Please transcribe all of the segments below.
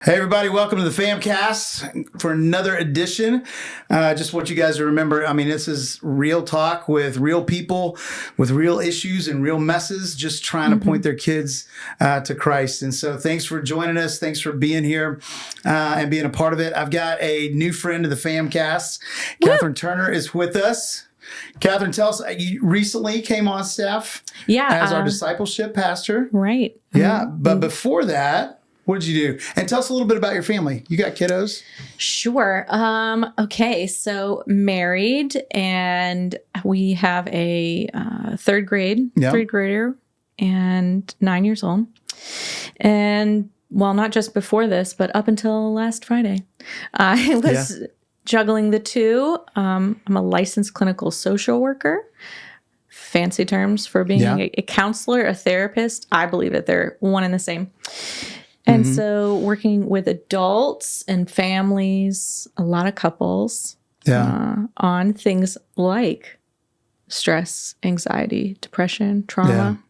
Hey everybody, welcome to the FAMcast for another edition. Just want you guys to remember, this is real talk with real people, with real issues and real messes, just trying to point their kids to Christ. And so thanks for joining us. Thanks for being here and being a part of it. I've got a new friend of the FAMcast. Catherine Turner is with us. Catherine, tell us, you recently came on staff as our discipleship pastor. Right. Yeah, but before that, what did you do? And tell us a little bit about your family. You got kiddos? Sure. Okay. So married, and we have a third grader and 9 years old. And well, not just before this, but up until last Friday, I was juggling the two. I'm a licensed clinical social worker. Fancy terms for being a counselor, a therapist. I believe that they're one and the same. And so working with adults and families, a lot of couples, on things like stress, anxiety, depression, trauma,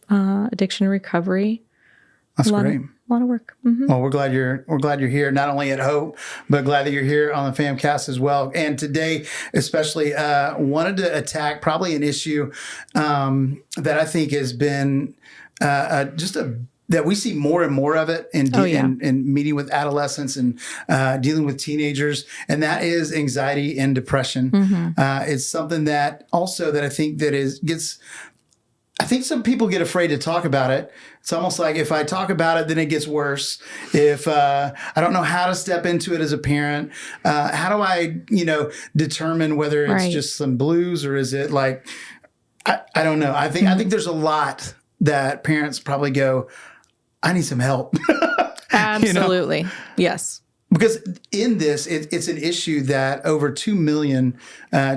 addiction recovery. That's great. A lot of work. Mm-hmm. Well, we're glad you're here, not only at Hope, but glad that you're here on the FAMcast as well. And today, especially, wanted to attack probably an issue that I think has been that we see more and more of it in meeting with adolescents and dealing with teenagers, and that is anxiety and depression. It's something that I think I think some people get afraid to talk about it. It's almost like if I talk about it, then it gets worse. If I don't know how to step into it as a parent, how do I, determine whether it's just some blues or is it like, I don't know. I think there's a lot that parents probably go, I need some help. Absolutely. Yes. Because in this, it's an issue that over 2 million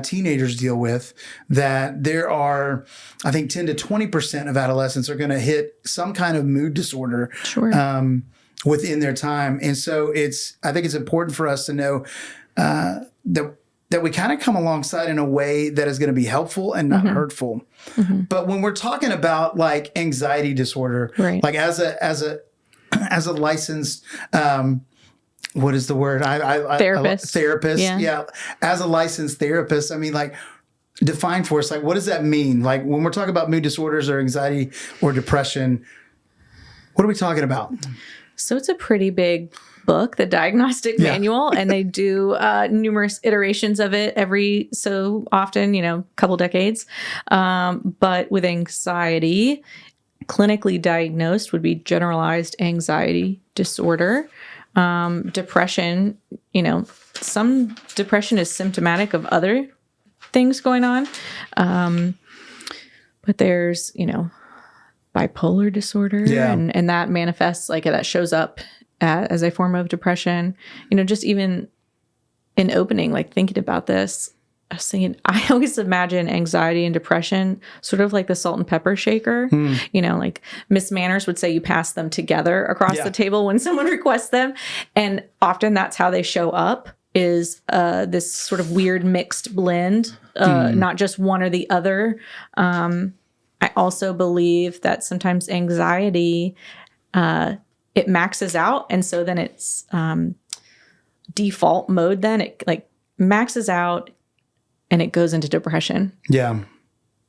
teenagers deal with, that there are, I think, 10 to 20% of adolescents are going to hit some kind of mood disorder within their time. And so I think it's important for us to know that we kind of come alongside in a way that is going to be helpful and not hurtful. But when we're talking about like anxiety disorder, like as a licensed, what is the word? Therapist. Therapist. Yeah. As a licensed therapist, define for us, like, what does that mean? Like when we're talking about mood disorders or anxiety or depression, what are we talking about? So it's a pretty big book, the diagnostic manual, and they do numerous iterations of it every so often, couple decades. But with anxiety, clinically diagnosed would be generalized anxiety disorder. Depression, some depression is symptomatic of other things going on. But there's, bipolar disorder and that manifests that shows up as a form of depression. Just even in opening, thinking about this, I was thinking, I always imagine anxiety and depression sort of like the salt and pepper shaker. Like Miss Manners would say you pass them together across the table when someone requests them. And often that's how they show up, is this sort of weird mixed blend, not just one or the other. I also believe that sometimes anxiety, it maxes out. And so then it's default mode. Then it maxes out and it goes into depression. Yeah.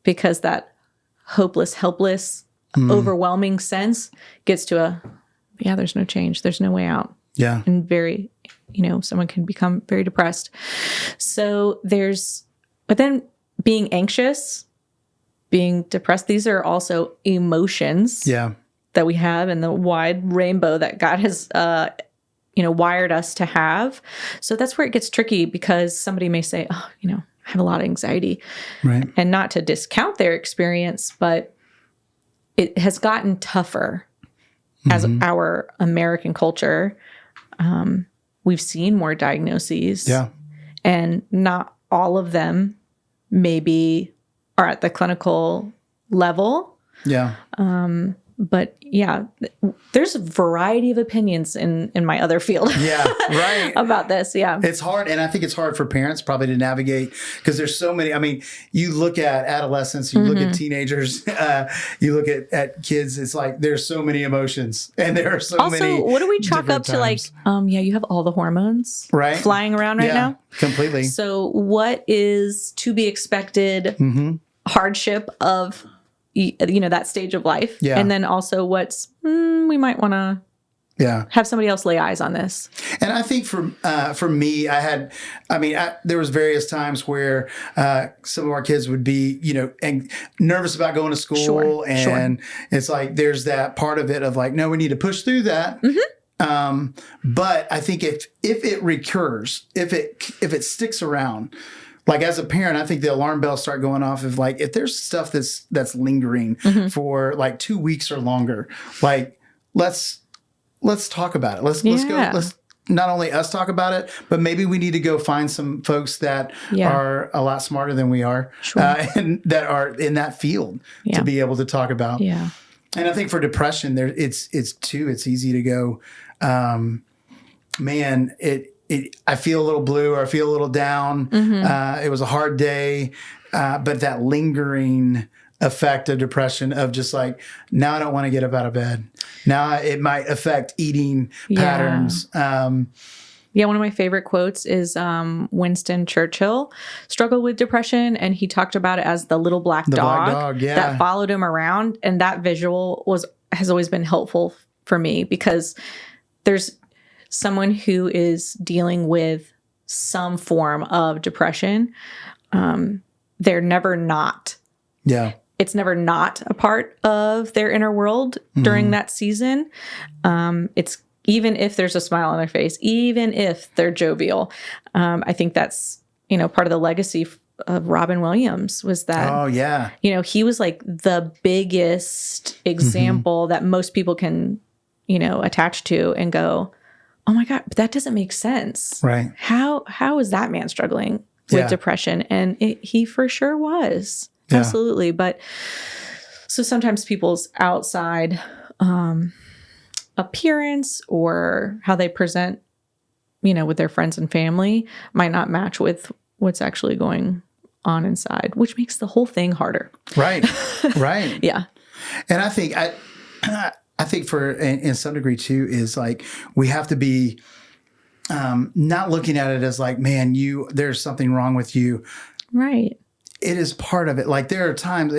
Because that hopeless, helpless, overwhelming sense gets to there's no change. There's no way out. Yeah. And very, someone can become very depressed. So but then being anxious, being depressed, these are also emotions that we have in the wide rainbow that God has, wired us to have. So that's where it gets tricky, because somebody may say, I have a lot of anxiety. Right. And not to discount their experience, but it has gotten tougher as our American culture. We've seen more diagnoses. Yeah. And not all of them maybe are at the clinical level. Yeah. But yeah, there's a variety of opinions in my other field. Yeah, right. about this. Yeah. It's hard. And I think it's hard for parents probably to navigate because there's so many. I mean, you look at adolescents, you look at teenagers, you look at kids. It's like there's so many emotions and there are so many. Also, what do we chalk up different to like, times. yeah, you have all the hormones Right. flying around right now. Completely. So what is to be expected hardship of, that stage of life? Yeah. And then also what's, we might want to have somebody else lay eyes on this. And I think for me, there was various times where some of our kids would be, and nervous about going to school. And it's like, there's that part of it of like, no, we need to push through that. But I think if it recurs, if it sticks around, like as a parent, I think the alarm bells start going off of like, if there's stuff that's lingering for like 2 weeks or longer, like let's talk about it. Let's go. Let's not only us talk about it, but maybe we need to go find some folks that are a lot smarter than we are, and that are in that field to be able to talk about. Yeah. And I think for depression, it's easy to go, man, I feel a little blue or I feel a little down. It was a hard day, but that lingering effect of depression of just like, now I don't want to get up out of bed. Now it might affect eating patterns. One of my favorite quotes is Winston Churchill struggled with depression, and he talked about it as the little black dog that followed him around. And that visual has always been helpful for me because there's someone who is dealing with some form of depression. They're never not. Yeah. It's never not a part of their inner world during that season. It's even if there's a smile on their face, even if they're jovial. I think that's, part of the legacy of Robin Williams was that, he was like the biggest example that most people can, attach to and go, oh my God, but that doesn't make sense. Right. How is that man struggling with depression? And he for sure was. Yeah. Absolutely. But so sometimes people's outside appearance or how they present, with their friends and family might not match with what's actually going on inside, which makes the whole thing harder. Right. Right. Yeah. And I think for in some degree too is like we have to be not looking at it as like, man, there's something wrong with you. Right. It is part of it. Like there are times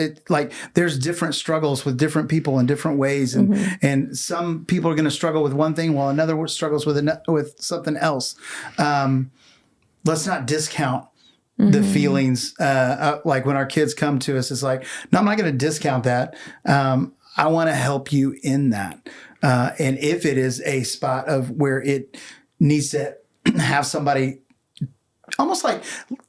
there's different struggles with different people in different ways. And some people are going to struggle with one thing while another struggles with something else. Let's not discount the feelings. Like when our kids come to us, it's like, no, I'm not going to discount that. I want to help you in that. And if it is a spot of where it needs to have somebody almost like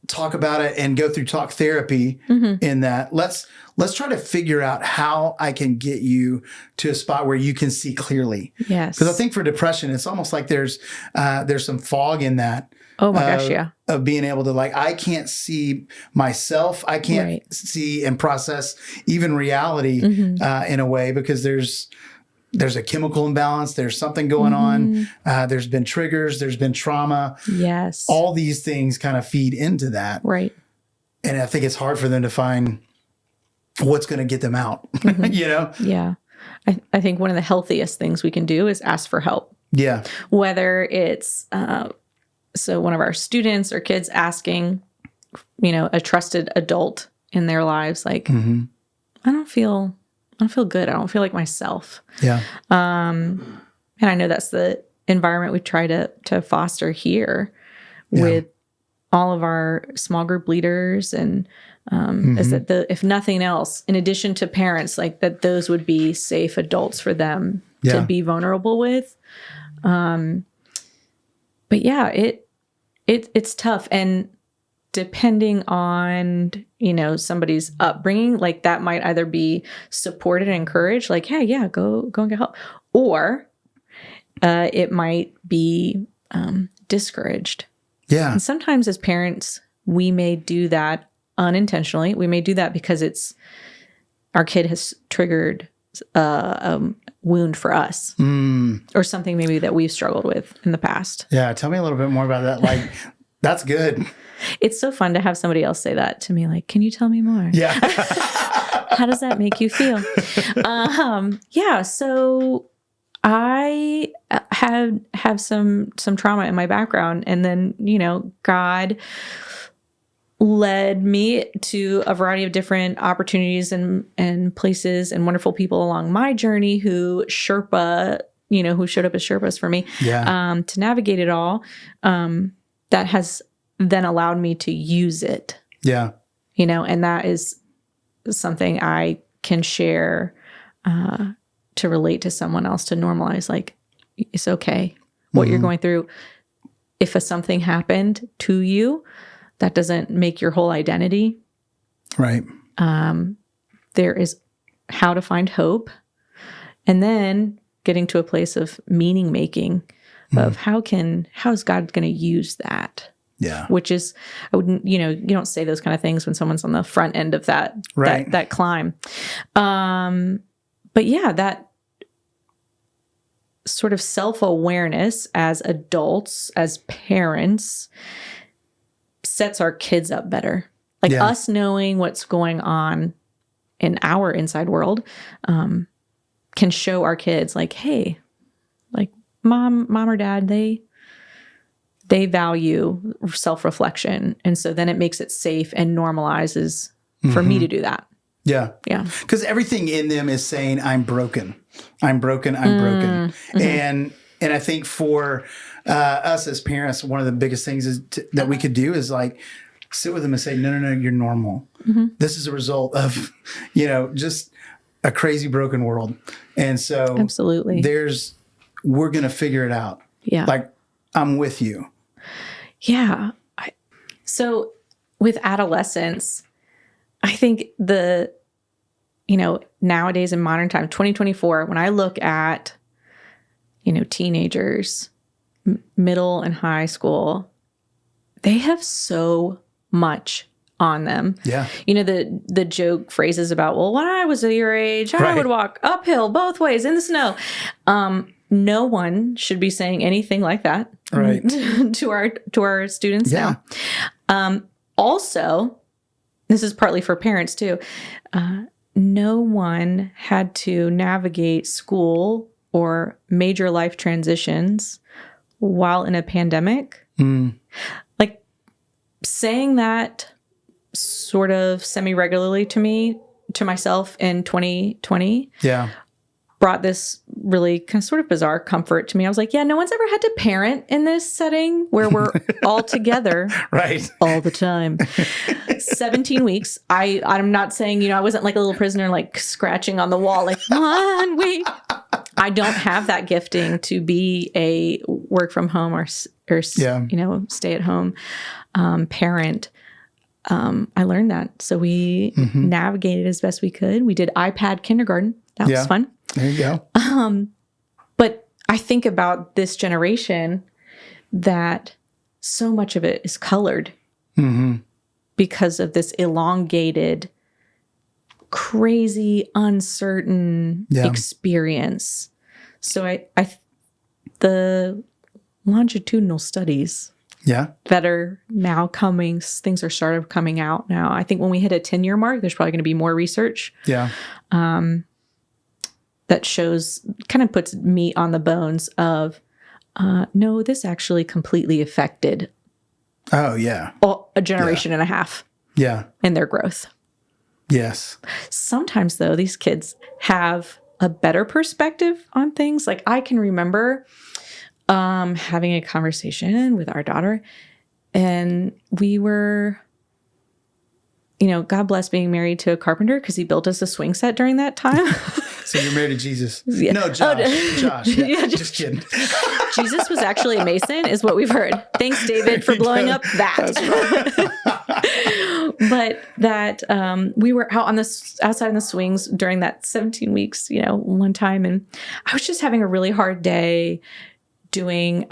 talk about it and go through talk therapy in that, let's try to figure out how I can get you to a spot where you can see clearly. Yes. Because I think for depression, it's almost like there's some fog in that. Oh my gosh, yeah. Of being able to like, I can't see myself. I can't see and process even reality in a way because there's a chemical imbalance. There's something going on. There's been triggers. There's been trauma. Yes. All these things kind of feed into that. Right. And I think it's hard for them to find what's going to get them out, Yeah. I think one of the healthiest things we can do is ask for help. Yeah. Whether it's, so one of our students or kids asking, a trusted adult in their lives, like, I don't feel good. I don't feel like myself. Yeah. And I know that's the environment we try to foster here with all of our small group leaders and is that if nothing else, in addition to parents, like that those would be safe adults for them to be vulnerable with. But yeah, it's tough. And depending on, somebody's upbringing, like that might either be supported and encouraged, like, hey, yeah, go and get help. Or it might be discouraged. Yeah. And sometimes as parents, we may do that unintentionally. We may do that because our kid has triggered wound for us, or something maybe that we've struggled with in the past. Yeah. Tell me a little bit more about that. Like, that's good. It's so fun to have somebody else say that to me. Like, can you tell me more? Yeah. How does that make you feel? Yeah. So I have some trauma in my background, and then, God led me to a variety of different opportunities and places and wonderful people along my journey who showed up as Sherpas for me, to navigate it all. That has then allowed me to use it. Yeah. And that is something I can share, to relate to someone else, to normalize, like, it's okay what you're going through. If something happened to you, that doesn't make your whole identity. Right. There is how to find hope, and then getting to a place of meaning making, of how is God going to use that? Yeah. Which is, I wouldn't, you don't say those kind of things when someone's on the front end of that, right. that climb. But yeah, that sort of self-awareness as adults, as parents, sets our kids up better. Like us knowing what's going on in our inside world, can show our kids, like, hey, like mom or dad, they value self-reflection. And so then it makes it safe and normalizes for me to do that. Yeah. Yeah. Because everything in them is saying, I'm broken. I'm broken. I'm broken. And I think for us as parents, one of the biggest things is that we could do is like sit with them and say, no, you're normal. This is a result of, just a crazy broken world. And so absolutely, we're going to figure it out. Yeah. Like, I'm with you. Yeah. So with adolescence, I think nowadays in modern time, 2024, when I look at, teenagers, middle and high school, they have so much on them. Yeah. The joke phrases about, well, when I was your age, I would walk uphill both ways in the snow. No one should be saying anything like that to our students now. Also, this is partly for parents too. No one had to navigate school or major life transitions while in a pandemic. Like, saying that sort of semi-regularly to myself in 2020. Yeah. Brought this really kind of sort of bizarre comfort to me. I was like, yeah, no one's ever had to parent in this setting where we're all together all the time. 17 weeks. I'm not saying, I wasn't like a little prisoner, like scratching on the wall, like 1 week. I don't have that gifting to be a work from home or stay at home parent. I learned that. So we navigated as best we could. We did iPad kindergarten. That was fun. There you go. But I think about this generation that so much of it is colored because of this elongated, crazy, uncertain experience. So the longitudinal studies that are now coming, things are started coming out now. I think when we hit a 10-year mark, there's probably going to be more research. Yeah. That kind of puts meat on the bones of, no, this actually completely affected a generation and a half in their growth. Yes. Sometimes, though, these kids have a better perspective on things. Like, I can remember having a conversation with our daughter, and we were, God bless being married to a carpenter because he built us a swing set during that time. So you're married to Jesus? Yeah. No, Josh. Josh. Yeah, just kidding. Jesus was actually a mason, is what we've heard. Thanks, David, for blowing up that. That's right. But that we were out outside in the swings during that 17 weeks, one time, and I was just having a really hard day doing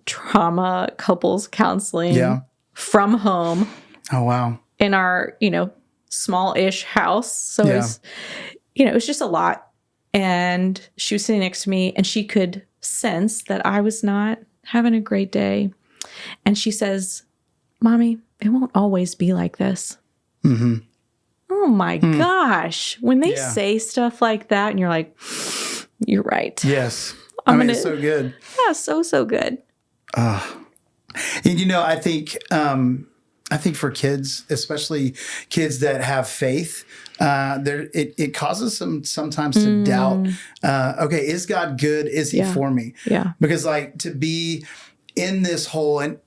trauma couples counseling from home. Oh, wow. In our, small-ish house. So it was just a lot. And she was sitting next to me, and she could sense that I was not having a great day. And she says, Mommy, it won't always be like this. Mm-hmm. Oh my gosh. When they say stuff like that, and you're like, you're right. Yes. I mean, it's so good. Yeah, so good. And I think for kids, especially kids that have faith, it causes them sometimes to doubt. Okay, is God good? Is He for me? Yeah. Because to be in this whole and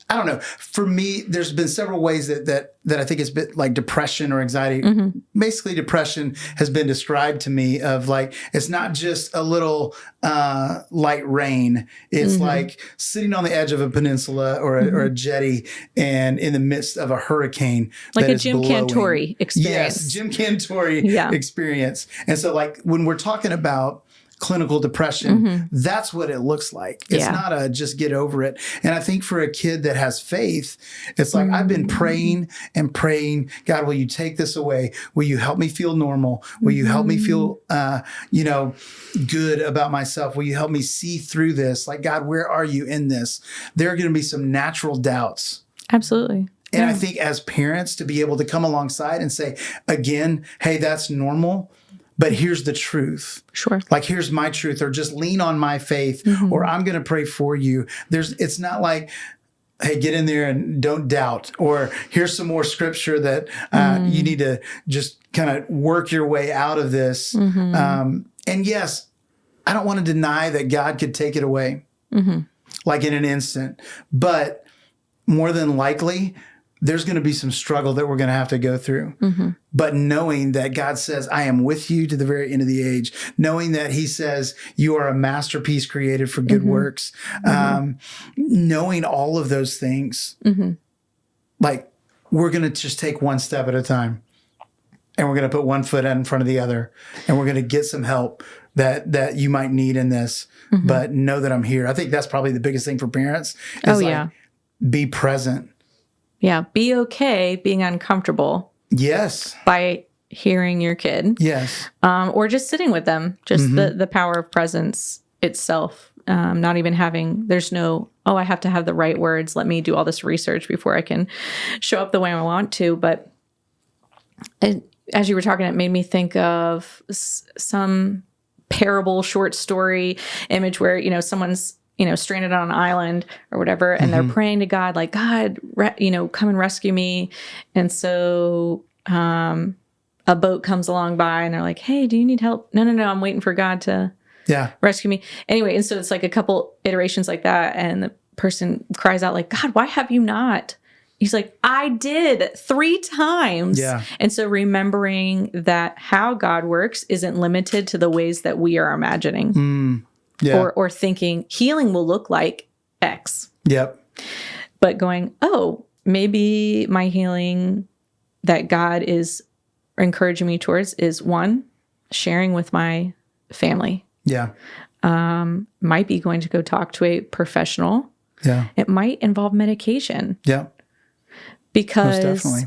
I don't know. For me, there's been several ways that I think it's been like depression or anxiety. Mm-hmm. Basically, depression has been described to me of it's not just a little light rain. It's like sitting on the edge of a peninsula or a jetty, and in the midst of a hurricane, like that a Jim Cantori experience. Yes, Jim Cantori experience. And so, when we're talking about clinical depression, that's what it looks like. It's not a just get over it. And I think for a kid that has faith, it's like, I've been praying and praying, God, will you take this away? Will you help me feel normal? Will you help me feel, good about myself? Will you help me see through this? Like, God, where are you in this? There are going to be some natural doubts. Absolutely. And I think as parents, to be able to come alongside and say, again, hey, that's normal, but here's the truth. Sure. Like, here's my truth, or just lean on my faith, or I'm going to pray for you. It's not like, hey, get in there and don't doubt, or here's some more scripture that you need to just kind of work your way out of this. And yes, I don't want to deny that God could take it away, like in an instant, but more than likely, there's going to be some struggle that we're going to have to go through. But knowing that God says, I am with you to the very end of the age, knowing that He says you are a masterpiece created for good works, knowing all of those things, we're going to just take one step at a time, and we're going to put one foot in front of the other, and we're going to get some help that you might need in this, but know that I'm here. I think that's probably the biggest thing for parents is be present. Yeah. Be okay being uncomfortable. Yes. By hearing your kid. Yes. Or just sitting with them. Just the power of presence itself. Not even having, there's no, I have to have the right words. Let me do all this research before I can show up the way I want to. But as you were talking, it made me think of some parable short story image where, someone's, stranded on an island or whatever, and they're praying to God, like, God, come and rescue me. And so a boat comes along by, and they're like, hey, do you need help? No, I'm waiting for God to rescue me. Anyway, and so it's like a couple iterations like that, and the person cries out like, God, why have you not? He's like, I did 3 times. Yeah. And so remembering that how God works isn't limited to the ways that we are imagining. Or thinking healing will look like X. Yep. But going, maybe my healing that God is encouraging me towards is 1, sharing with my family. Yeah. Might be going to go talk to a professional. Yeah. It might involve medication. Yeah. Because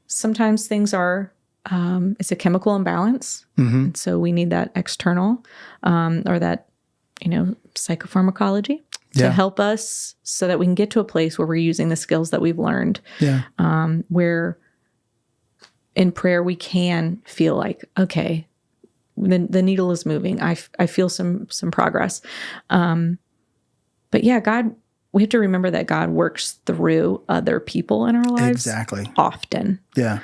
sometimes things are, it's a chemical imbalance. And so we need that external, or that, psychopharmacology to help us so that we can get to a place where we're using the skills that we've learned. Yeah. Where in prayer we can feel like, okay, the needle is moving. I feel some progress. But yeah, God, we have to remember that God works through other people in our lives. Exactly. Often. Yeah.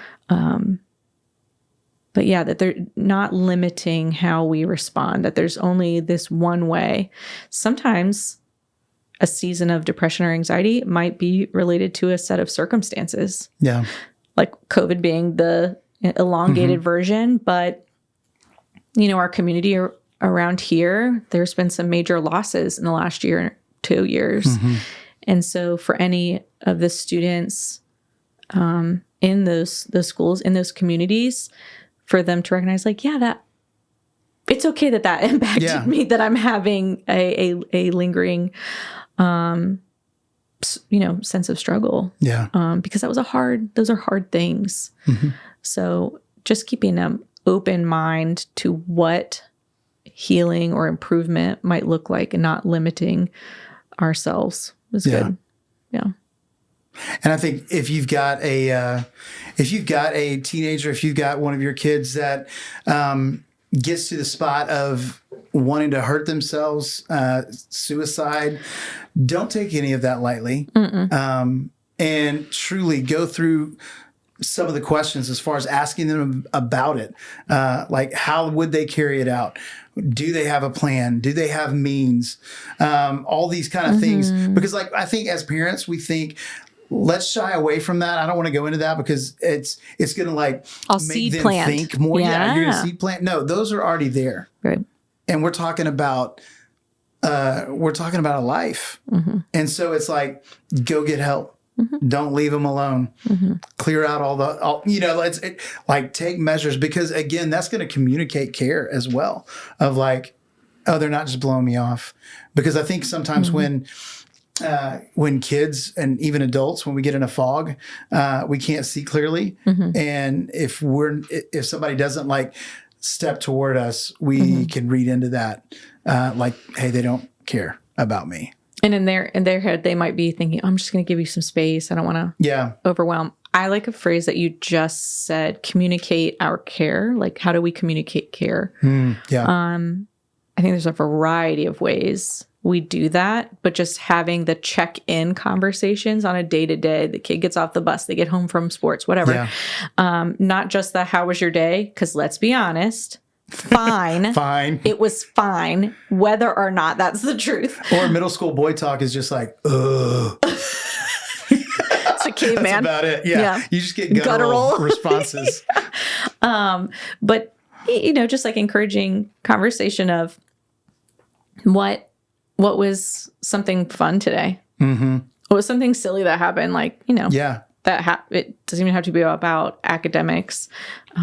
But yeah, that they're not limiting how we respond, that there's only this one way. Sometimes a season of depression or anxiety might be related to a set of circumstances. Yeah. Like COVID being the elongated version. But, our community around here, there's been some major losses in the last year, 2 years. And so for any of the students in those schools, in those communities, for them to recognize, like, that it's okay that impacted me, that I'm having a lingering, sense of struggle. Yeah. Because those are hard things. So just keeping an open mind to what healing or improvement might look like, and not limiting ourselves is good. Yeah. And I think if you've got a teenager, if you've got one of your kids that gets to the spot of wanting to hurt themselves, suicide, don't take any of that lightly. And truly go through some of the questions as far as asking them about it. Like, how would they carry it out? Do they have a plan? Do they have means? All these kind of things. Because like, I think as parents, we think, let's shy away from that. I don't want to go into that because it's going to like make them think more. Yeah, you're going to seed plant. No, those are already there. Right. And we're talking about a life. And so it's like, go get help. Don't leave them alone. Clear out let's take measures, because again, that's going to communicate care as well, of like, oh, they're not just blowing me off. Because I think sometimes when kids and even adults, when we get in a fog, we can't see clearly. And if somebody doesn't like step toward us, we can read into that, like, hey, they don't care about me. And in their head, they might be thinking, I'm just going to give you some space. I don't want to overwhelm. I like a phrase that you just said, communicate our care. Like, how do we communicate care? I think there's a variety of ways we do that, but just having the check-in conversations on a day-to-day. The kid gets off the bus, they get home from sports, whatever. Not just the, how was your day? Because let's be honest, fine. It was fine, whether or not that's the truth. Or middle school boy talk is just like, ugh. It's a caveman. That's about it. Yeah. You just get guttural responses. But, just like encouraging conversation of what was something fun today? What was something silly that happened? Like, it doesn't even have to be about academics.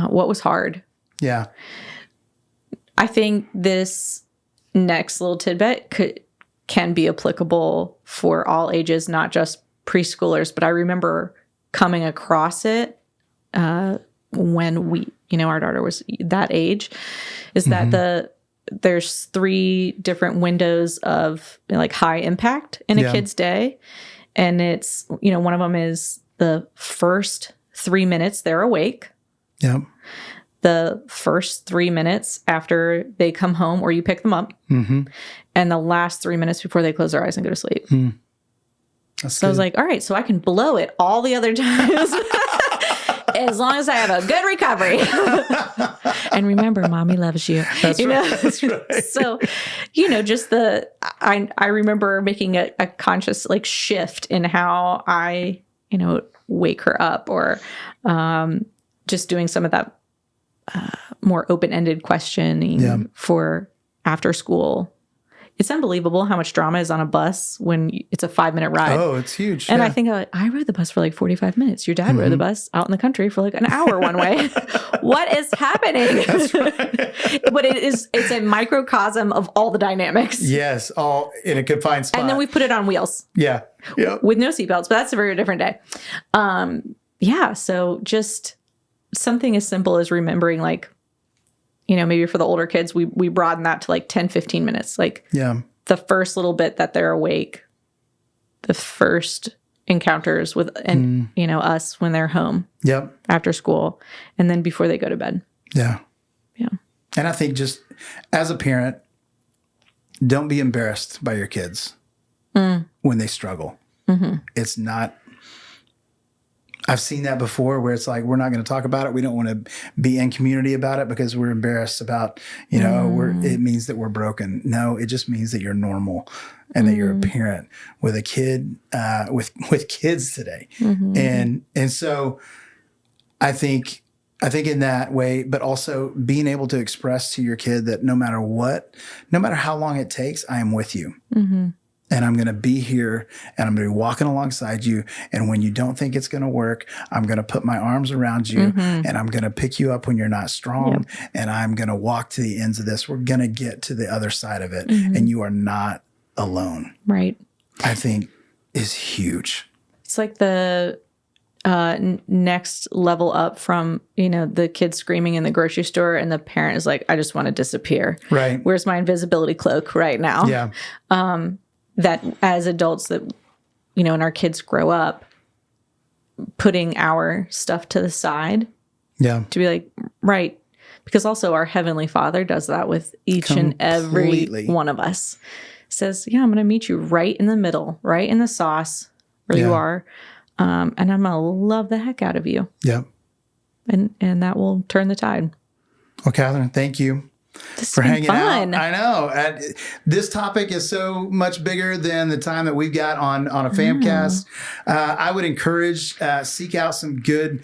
What was hard? Yeah. I think this next little tidbit can be applicable for all ages, not just preschoolers. But I remember coming across it when our daughter was that age, is that there's 3 different windows of like high impact in a kid's day. And it's, one of them is the first 3 minutes they're awake. The first 3 minutes after they come home or you pick them up, and the last 3 minutes before they close their eyes and go to sleep. So I was like, all right, so I can blow it all the other times as long as I have a good recovery. And remember, mommy loves you. That's right. That's right. So, just I remember making a conscious like shift in how I, wake her up, or just doing some of that more open-ended questioning for after school. It's unbelievable how much drama is on a bus when it's a 5-minute ride. Oh, it's huge. And I think I rode the bus for like 45 minutes. Your dad rode the bus out in the country for like an hour one way. What is happening? That's right. But it's a microcosm of all the dynamics. Yes, all in a confined spot. And then we put it on wheels. Yeah. With no seatbelts, but that's a very different day. So just something as simple as remembering, like, maybe for the older kids, we broaden that to like 10, 15 minutes. Like the first little bit that they're awake, the first encounters with, us when they're home after school, and then before they go to bed. Yeah. And I think just as a parent, don't be embarrassed by your kids when they struggle. It's not, I've seen that before where it's like, we're not going to talk about it. We don't want to be in community about it because we're embarrassed about, it means that we're broken. No, it just means that you're normal and that you're a parent with a kid, with kids today. And so I think in that way, but also being able to express to your kid that no matter what, no matter how long it takes, I am with you. And I'm going to be here, and I'm going to be walking alongside you. And when you don't think it's going to work, I'm going to put my arms around you, and I'm going to pick you up when you're not strong. And I'm going to walk to the ends of this. We're going to get to the other side of it. And you are not alone. Right. I think is huge. It's like the next level up from, the kid screaming in the grocery store and the parent is like, I just want to disappear. Right. Where's my invisibility cloak right now? Yeah. That as adults that, and our kids grow up, putting our stuff to the side. Yeah. To be like, right. Because also our Heavenly Father does that with each and every one of us. Says, yeah, I'm going to meet you right in the middle, right in the sauce where you are. And I'm going to love the heck out of you. Yeah. And that will turn the tide. Well, Catherine, thank you for hanging out. I know. This topic is so much bigger than the time that we've got on a FAMcast. I would encourage seek out some good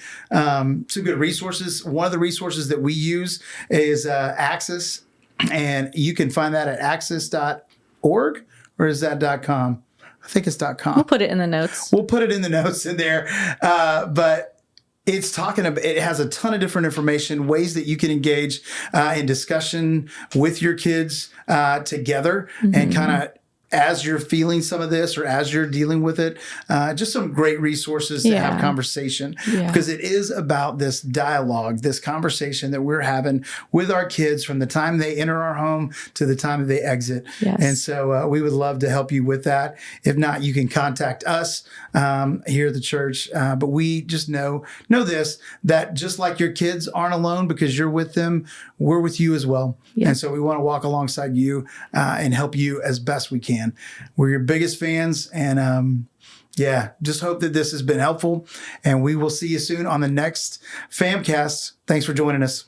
resources. One of the resources that we use is Access, and you can find that at access.org, or is that .com? I think it's .com. We'll put it in the notes. We'll put it in the notes in there. But it's talking about, it has a ton of different information, ways that you can engage in discussion with your kids together, and kind of as you're feeling some of this or as you're dealing with it, just some great resources to have conversation, because it is about this dialogue, this conversation that we're having with our kids from the time they enter our home to the time that they exit. Yes. And so we would love to help you with that. If not, you can contact us here at the church. But we just know this, that just like your kids aren't alone because you're with them, we're with you as well. And so we want to walk alongside you and help you as best we can. We're your biggest fans, and just hope that this has been helpful, and we will see you soon on the next FAMcast. Thanks for joining us.